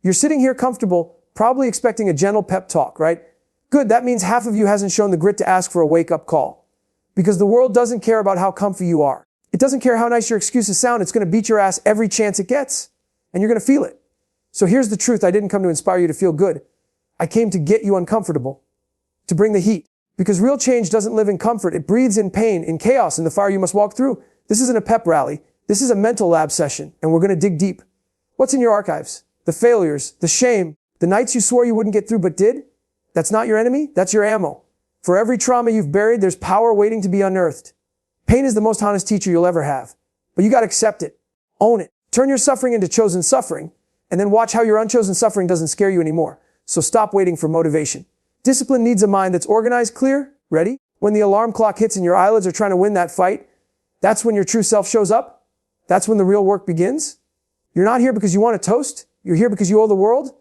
You're sitting here comfortable, probably expecting a gentle pep talk, right? Good, that means half of you hasn't shown the grit to ask for a wake-up call. Because the world doesn't care about how comfy you are. It doesn't care how nice your excuses sound, it's going to beat your ass every chance it gets. And you're going to feel it. So here's the truth, I didn't come to inspire you to feel good. I came to get you uncomfortable. To bring the heat. Because real change doesn't live in comfort, it breathes in pain, in chaos, in the fire you must walk through. This isn't a pep rally, this is a mental lab session, and we're going to dig deep. What's in your archives? The failures, the shame, the nights you swore you wouldn't get through but did? That's not your enemy, that's your ammo. For every trauma you've buried, there's power waiting to be unearthed. Pain is the most honest teacher you'll ever have. But you gotta accept it. Own it. Turn your suffering into chosen suffering, and then watch how your unchosen suffering doesn't scare you anymore. So stop waiting for motivation. Discipline needs a mind that's organized, clear, ready. When the alarm clock hits and your eyelids are trying to win that fight, that's when your true self shows up. That's when the real work begins. You're not here because you want a toast. You're here because you owe the world.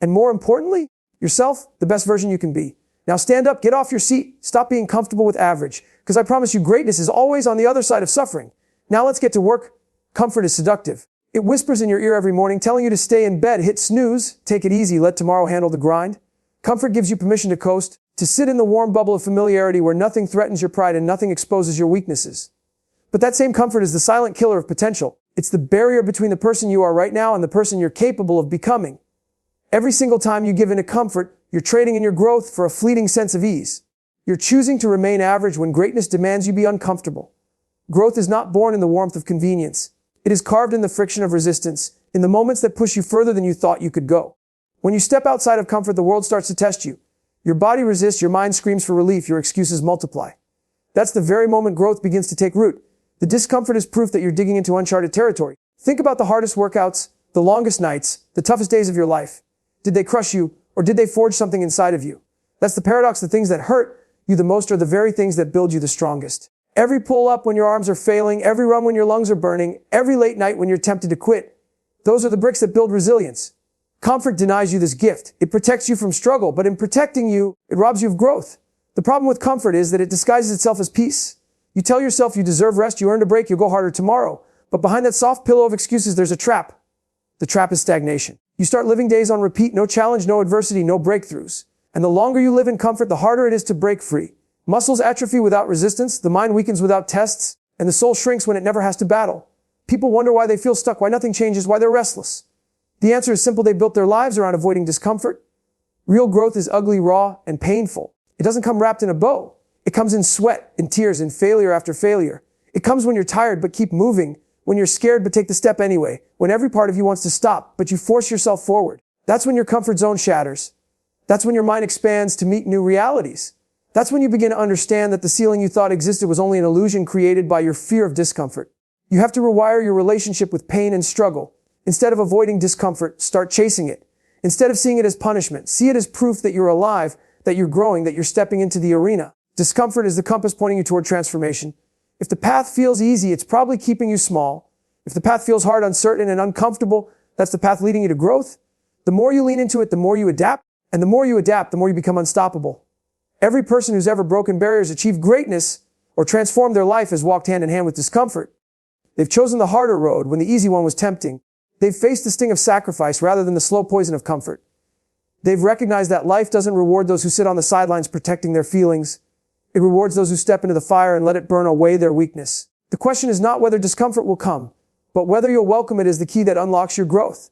And more importantly, yourself, the best version you can be. Now stand up, get off your seat, stop being comfortable with average, because I promise you greatness is always on the other side of suffering. Now let's get to work. Comfort is seductive. It whispers in your ear every morning, telling you to stay in bed, hit snooze, take it easy, let tomorrow handle the grind. Comfort gives you permission to coast, to sit in the warm bubble of familiarity where nothing threatens your pride and nothing exposes your weaknesses. But that same comfort is the silent killer of potential. It's the barrier between the person you are right now and the person you're capable of becoming. Every single time you give into comfort, you're trading in your growth for a fleeting sense of ease. You're choosing to remain average when greatness demands you be uncomfortable. Growth is not born in the warmth of convenience. It is carved in the friction of resistance, in the moments that push you further than you thought you could go. When you step outside of comfort, the world starts to test you. Your body resists, your mind screams for relief, your excuses multiply. That's the very moment growth begins to take root. The discomfort is proof that you're digging into uncharted territory. Think about the hardest workouts, the longest nights, the toughest days of your life. Did they crush you, or did they forge something inside of you? That's the paradox. The things that hurt you the most are the very things that build you the strongest. Every pull-up when your arms are failing, every run when your lungs are burning, every late night when you're tempted to quit, those are the bricks that build resilience. Comfort denies you this gift. It protects you from struggle, but in protecting you, it robs you of growth. The problem with comfort is that it disguises itself as peace. You tell yourself you deserve rest, you earned a break, you'll go harder tomorrow. But behind that soft pillow of excuses, there's a trap. The trap is stagnation. You start living days on repeat, no challenge, no adversity, no breakthroughs. And the longer you live in comfort, the harder it is to break free. Muscles atrophy without resistance, the mind weakens without tests, and the soul shrinks when it never has to battle. People wonder why they feel stuck, why nothing changes, why they're restless. The answer is simple, they built their lives around avoiding discomfort. Real growth is ugly, raw, and painful. It doesn't come wrapped in a bow. It comes in sweat, in tears, in failure after failure. It comes when you're tired but keep moving, when you're scared but take the step anyway, when every part of you wants to stop but you force yourself forward. That's when your comfort zone shatters. That's when your mind expands to meet new realities. That's when you begin to understand that the ceiling you thought existed was only an illusion created by your fear of discomfort. You have to rewire your relationship with pain and struggle. Instead of avoiding discomfort, start chasing it. Instead of seeing it as punishment, see it as proof that you're alive, that you're growing, that you're stepping into the arena. Discomfort is the compass pointing you toward transformation. If the path feels easy, it's probably keeping you small. If the path feels hard, uncertain, and uncomfortable, that's the path leading you to growth. The more you lean into it, the more you adapt. And the more you adapt, the more you become unstoppable. Every person who's ever broken barriers, achieved greatness, or transformed their life has walked hand in hand with discomfort. They've chosen the harder road when the easy one was tempting. They've faced the sting of sacrifice rather than the slow poison of comfort. They've recognized that life doesn't reward those who sit on the sidelines protecting their feelings. It rewards those who step into the fire and let it burn away their weakness. The question is not whether discomfort will come, but whether you'll welcome it is the key that unlocks your growth.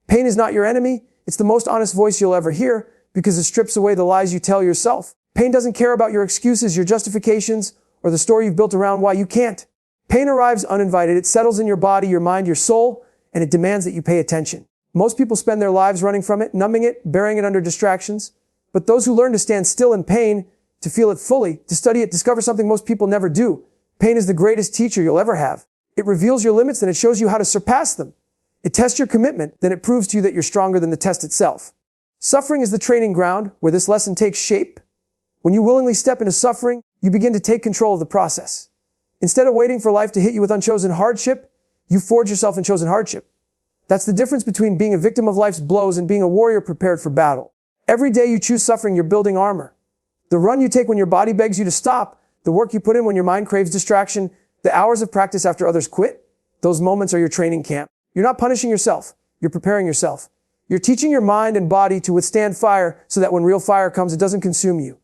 Pain is not your enemy. It's the most honest voice you'll ever hear because it strips away the lies you tell yourself. Pain doesn't care about your excuses, your justifications, or the story you've built around why you can't. Pain arrives uninvited. It settles in your body, your mind, your soul, and it demands that you pay attention. Most people spend their lives running from it, numbing it, burying it under distractions. But those who learn to stand still in pain, to feel it fully, to study it, discover something most people never do. Pain is the greatest teacher you'll ever have. It reveals your limits, then it shows you how to surpass them. It tests your commitment, then it proves to you that you're stronger than the test itself. Suffering is the training ground where this lesson takes shape. When you willingly step into suffering, you begin to take control of the process. Instead of waiting for life to hit you with unchosen hardship, you forge yourself in chosen hardship. That's the difference between being a victim of life's blows and being a warrior prepared for battle. Every day you choose suffering, you're building armor. The run you take when your body begs you to stop, the work you put in when your mind craves distraction, the hours of practice after others quit, those moments are your training camp. You're not punishing yourself. You're preparing yourself. You're teaching your mind and body to withstand fire so that when real fire comes, it doesn't consume you.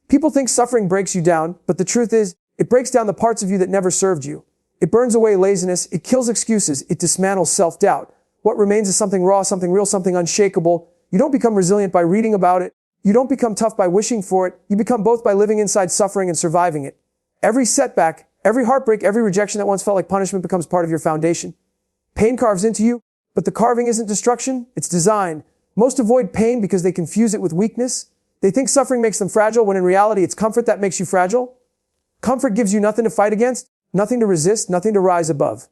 People think suffering breaks you down, but the truth is, it breaks down the parts of you that never served you. It burns away laziness, it kills excuses, it dismantles self-doubt. What remains is something raw, something real, something unshakable. You don't become resilient by reading about it. You don't become tough by wishing for it. You become both by living inside suffering and surviving it. Every setback, every heartbreak, every rejection that once felt like punishment becomes part of your foundation. Pain carves into you, but the carving isn't destruction, it's design. Most avoid pain because they confuse it with weakness. They think suffering makes them fragile when in reality it's comfort that makes you fragile. Comfort gives you nothing to fight against, nothing to resist, nothing to rise above.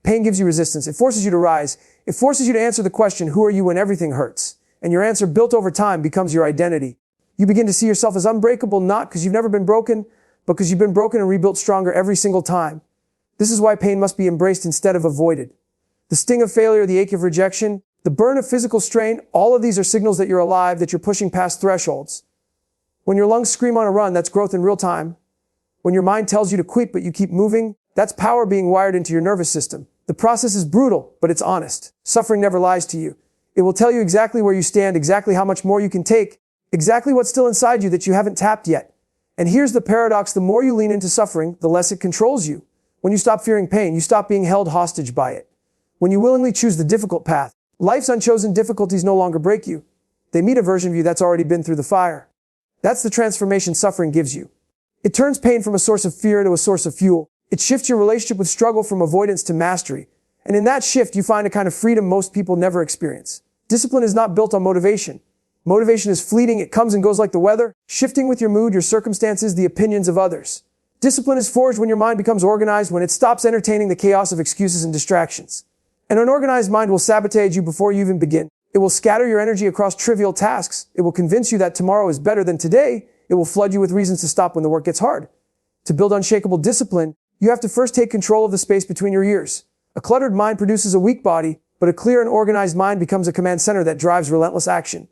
Pain gives you resistance. It forces you to rise. It forces you to answer the question, who are you when everything hurts? And your answer, built over time, becomes your identity. You begin to see yourself as unbreakable, not because you've never been broken, but because you've been broken and rebuilt stronger every single time. This is why pain must be embraced instead of avoided. The sting of failure, the ache of rejection, the burn of physical strain, all of these are signals that you're alive, that you're pushing past thresholds. When your lungs scream on a run, that's growth in real time. When your mind tells you to quit, but you keep moving, that's power being wired into your nervous system. The process is brutal, but it's honest. Suffering never lies to you. It will tell you exactly where you stand, exactly how much more you can take, exactly what's still inside you that you haven't tapped yet. And here's the paradox: the more you lean into suffering, the less it controls you. When you stop fearing pain, you stop being held hostage by it. When you willingly choose the difficult path, life's unchosen difficulties no longer break you. They meet a version of you that's already been through the fire. That's the transformation suffering gives you. It turns pain from a source of fear to a source of fuel. It shifts your relationship with struggle from avoidance to mastery. And in that shift, you find a kind of freedom most people never experience. Discipline is not built on motivation. Motivation is fleeting. It comes and goes like the weather, shifting with your mood, your circumstances, the opinions of others. Discipline is forged when your mind becomes organized, when it stops entertaining the chaos of excuses and distractions. An unorganized mind will sabotage you before you even begin. It will scatter your energy across trivial tasks. It will convince you that tomorrow is better than today. It will flood you with reasons to stop when the work gets hard. To build unshakable discipline, you have to first take control of the space between your ears. A cluttered mind produces a weak body, but a clear and organized mind becomes a command center that drives relentless action.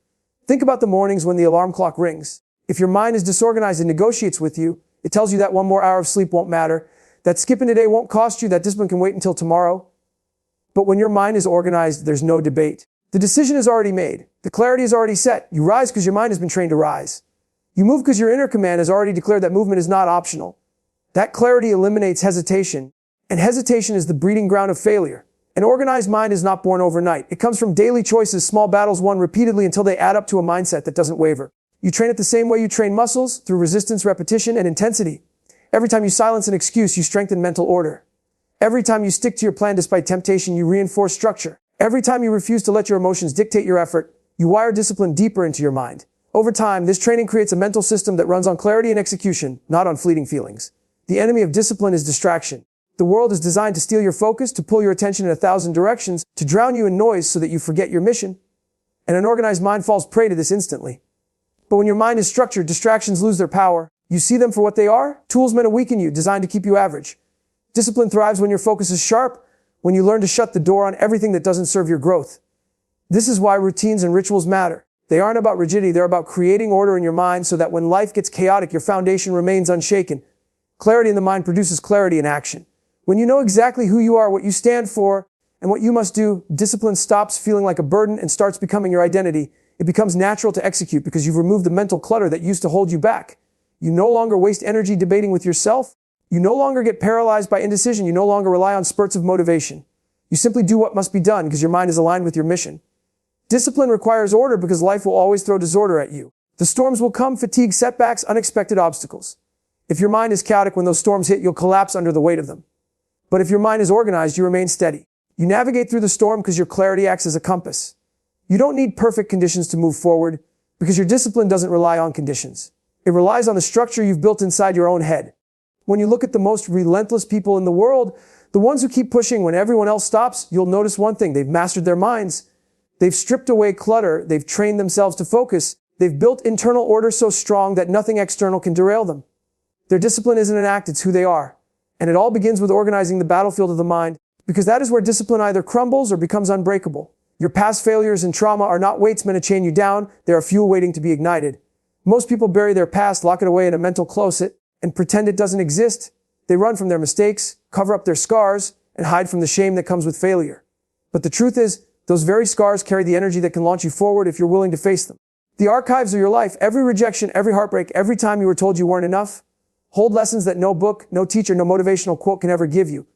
Think about the mornings when the alarm clock rings. If your mind is disorganized and negotiates with you, it tells you that one more hour of sleep won't matter, that skipping today won't cost you, that discipline can wait until tomorrow. But when your mind is organized, there's no debate. The decision is already made. The clarity is already set. You rise because your mind has been trained to rise. You move because your inner command has already declared that movement is not optional. That clarity eliminates hesitation, and hesitation is the breeding ground of failure. An organized mind is not born overnight. It comes from daily choices, small battles won repeatedly until they add up to a mindset that doesn't waver. You train it the same way you train muscles, through resistance, repetition, and intensity. Every time you silence an excuse, you strengthen mental order. Every time you stick to your plan despite temptation, you reinforce structure. Every time you refuse to let your emotions dictate your effort, you wire discipline deeper into your mind. Over time, this training creates a mental system that runs on clarity and execution, not on fleeting feelings. The enemy of discipline is distraction. The world is designed to steal your focus, to pull your attention in 1,000 directions, to drown you in noise so that you forget your mission. And an organized mind falls prey to this instantly. But when your mind is structured, distractions lose their power. You see them for what they are, tools meant to weaken you, designed to keep you average. Discipline thrives when your focus is sharp, when you learn to shut the door on everything that doesn't serve your growth. This is why routines and rituals matter. They aren't about rigidity, they're about creating order in your mind so that when life gets chaotic, your foundation remains unshaken. Clarity in the mind produces clarity in action. When you know exactly who you are, what you stand for, and what you must do, discipline stops feeling like a burden and starts becoming your identity. It becomes natural to execute because you've removed the mental clutter that used to hold you back. You no longer waste energy debating with yourself. You no longer get paralyzed by indecision. You no longer rely on spurts of motivation. You simply do what must be done because your mind is aligned with your mission. Discipline requires order because life will always throw disorder at you. The storms will come, fatigue, setbacks, unexpected obstacles. If your mind is chaotic, when those storms hit, you'll collapse under the weight of them. But if your mind is organized, you remain steady. You navigate through the storm because your clarity acts as a compass. You don't need perfect conditions to move forward because your discipline doesn't rely on conditions. It relies on the structure you've built inside your own head. When you look at the most relentless people in the world, the ones who keep pushing when everyone else stops, you'll notice one thing: they've mastered their minds. They've stripped away clutter. They've trained themselves to focus. They've built internal order so strong that nothing external can derail them. Their discipline isn't an act, it's who they are. And it all begins with organizing the battlefield of the mind, because that is where discipline either crumbles or becomes unbreakable. Your past failures and trauma are not weights meant to chain you down. They are fuel waiting to be ignited. Most people bury their past, lock it away in a mental closet, and pretend it doesn't exist. They run from their mistakes, cover up their scars, and hide from the shame that comes with failure. But the truth is, Those very scars carry the energy that can launch you forward if you're willing to face them. The archives of your life, every rejection, every heartbreak, every time you were told you weren't enough, hold lessons that no book, no teacher, no motivational quote can ever give you.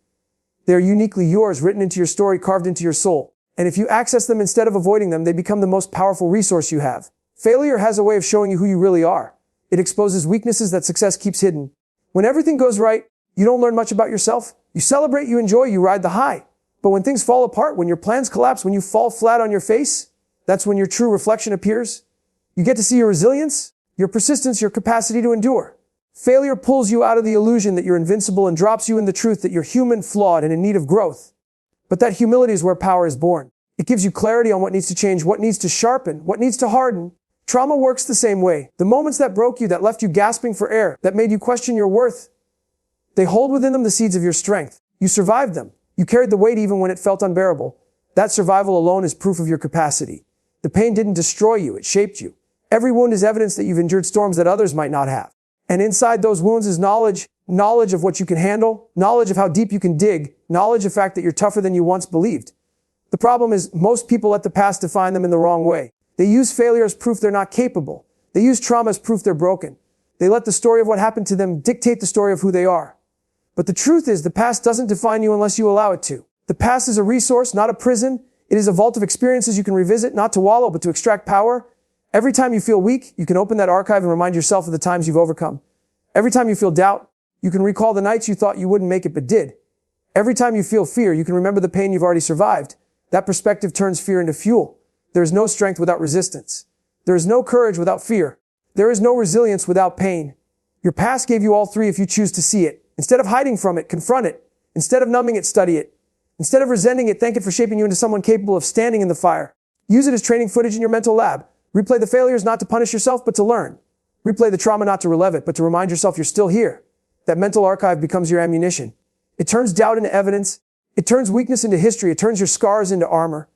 They are uniquely yours, written into your story, carved into your soul. And if you access them instead of avoiding them, they become the most powerful resource you have. Failure has a way of showing you who you really are. It exposes weaknesses that success keeps hidden. When everything goes right, you don't learn much about yourself. You celebrate, you enjoy, you ride the high. But when things fall apart, when your plans collapse, when you fall flat on your face, that's when your true reflection appears. You get to see your resilience, your persistence, your capacity to endure. Failure pulls you out of the illusion that you're invincible and drops you in the truth that you're human, flawed, and in need of growth. But that humility is where power is born. It gives you clarity on what needs to change, what needs to sharpen, what needs to harden. Trauma works the same way. The moments that broke you, that left you gasping for air, that made you question your worth, they hold within them the seeds of your strength. You survived them. You carried the weight even when it felt unbearable. That survival alone is proof of your capacity. The pain didn't destroy you, it shaped you. Every wound is evidence that you've endured storms that others might not have. And inside those wounds is knowledge of what you can handle, knowledge of how deep you can dig, knowledge of the fact that you're tougher than you once believed. The problem is most people let the past define them in the wrong way. They use failure as proof they're not capable. They use trauma as proof they're broken. They let the story of what happened to them dictate the story of who they are. But the truth is, the past doesn't define you unless you allow it to. The past is a resource, not a prison. It is a vault of experiences you can revisit, not to wallow, but to extract power. Every time you feel weak, you can open that archive and remind yourself of the times you've overcome. Every time you feel doubt, you can recall the nights you thought you wouldn't make it but did. Every time you feel fear, you can remember the pain you've already survived. That perspective turns fear into fuel. There is no strength without resistance. There is no courage without fear. There is no resilience without pain. Your past gave you all three if you choose to see it. Instead of hiding from it, confront it. Instead of numbing it, study it. Instead of resenting it, thank it for shaping you into someone capable of standing in the fire. Use it as training footage in your mental lab. Replay the failures not to punish yourself, but to learn. Replay the trauma not to relive it, but to remind yourself you're still here. That mental archive becomes your ammunition. It turns doubt into evidence. It turns weakness into history. It turns your scars into armor.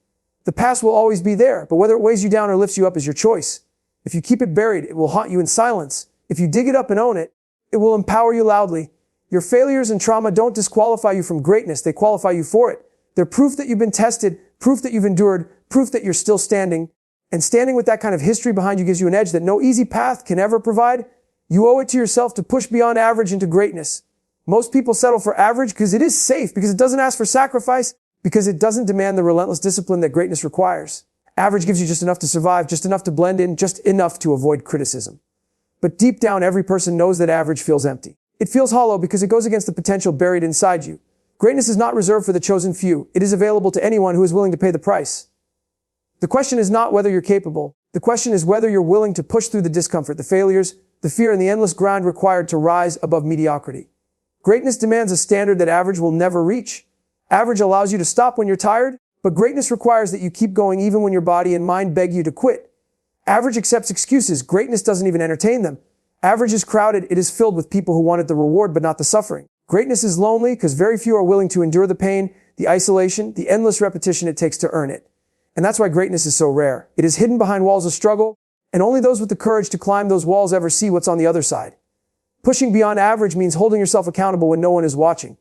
The past will always be there, but whether it weighs you down or lifts you up is your choice. If you keep it buried, it will haunt you in silence. If you dig it up and own it, it will empower you loudly. Your failures and trauma don't disqualify you from greatness. They qualify you for it. They're proof that you've been tested, proof that you've endured, proof that you're still standing. And standing with that kind of history behind you gives you an edge that no easy path can ever provide. You owe it to yourself to push beyond average into greatness. Most people settle for average because it is safe, because it doesn't ask for sacrifice, because it doesn't demand the relentless discipline that greatness requires. Average gives you just enough to survive, just enough to blend in, just enough to avoid criticism. But deep down, every person knows that average feels empty. It feels hollow because it goes against the potential buried inside you. Greatness is not reserved for the chosen few. It is available to anyone who is willing to pay the price. The question is not whether you're capable. The question is whether you're willing to push through the discomfort, the failures, the fear, and the endless grind required to rise above mediocrity. Greatness demands a standard that average will never reach. Average allows you to stop when you're tired, but greatness requires that you keep going even when your body and mind beg you to quit. Average accepts excuses. Greatness doesn't even entertain them. Average is crowded. It is filled with people who wanted the reward but not the suffering. Greatness is lonely because very few are willing to endure the pain, the isolation, the endless repetition it takes to earn it. And that's why greatness is so rare. It is hidden behind walls of struggle, and only those with the courage to climb those walls ever see what's on the other side. Pushing beyond average means holding yourself accountable when no one is watching.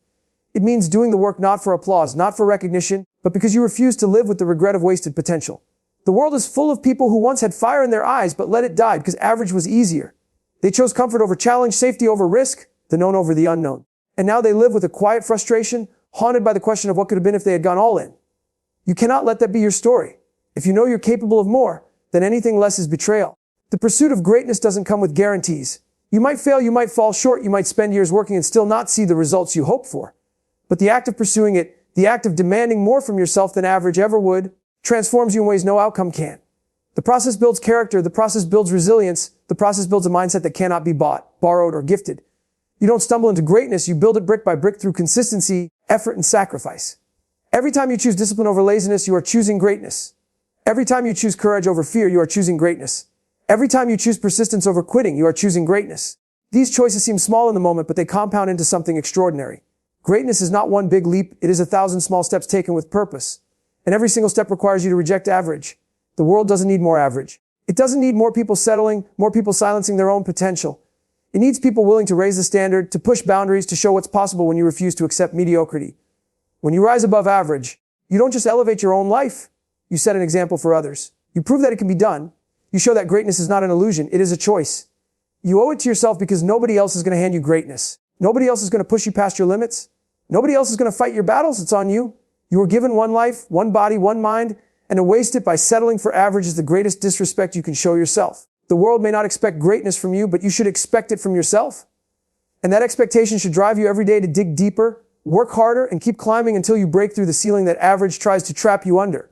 It means doing the work not for applause, not for recognition, but because you refuse to live with the regret of wasted potential. The world is full of people who once had fire in their eyes but let it die because average was easier. They chose comfort over challenge, safety over risk, the known over the unknown. And now they live with a quiet frustration, haunted by the question of what could have been if they had gone all in. You cannot let that be your story. If you know you're capable of more, then anything less is betrayal. The pursuit of greatness doesn't come with guarantees. You might fail, you might fall short, you might spend years working and still not see the results you hope for. But the act of pursuing it, the act of demanding more from yourself than average ever would, transforms you in ways no outcome can. The process builds character, the process builds resilience, the process builds a mindset that cannot be bought, borrowed, or gifted. You don't stumble into greatness, you build it brick by brick through consistency, effort, and sacrifice. Every time you choose discipline over laziness, you are choosing greatness. Every time you choose courage over fear, you are choosing greatness. Every time you choose persistence over quitting, you are choosing greatness. These choices seem small in the moment, but they compound into something extraordinary. Greatness is not one big leap, it is 1,000 small steps taken with purpose. And every single step requires you to reject average. The world doesn't need more average. It doesn't need more people settling, more people silencing their own potential. It needs people willing to raise the standard, to push boundaries, to show what's possible when you refuse to accept mediocrity. When you rise above average, you don't just elevate your own life, You set an example for others. You prove that it can be done. You show that greatness is not an illusion, it is a choice. You owe it to yourself because nobody else is going to hand you greatness. Nobody else is going to push you past your limits. Nobody else is going to fight your battles. It's on you. You were given one life, one body, one mind, and to waste it by settling for average is the greatest disrespect you can show yourself. The world may not expect greatness from you, but you should expect it from yourself. And that expectation should drive you every day to dig deeper, work harder, and keep climbing until you break through the ceiling that average tries to trap you under.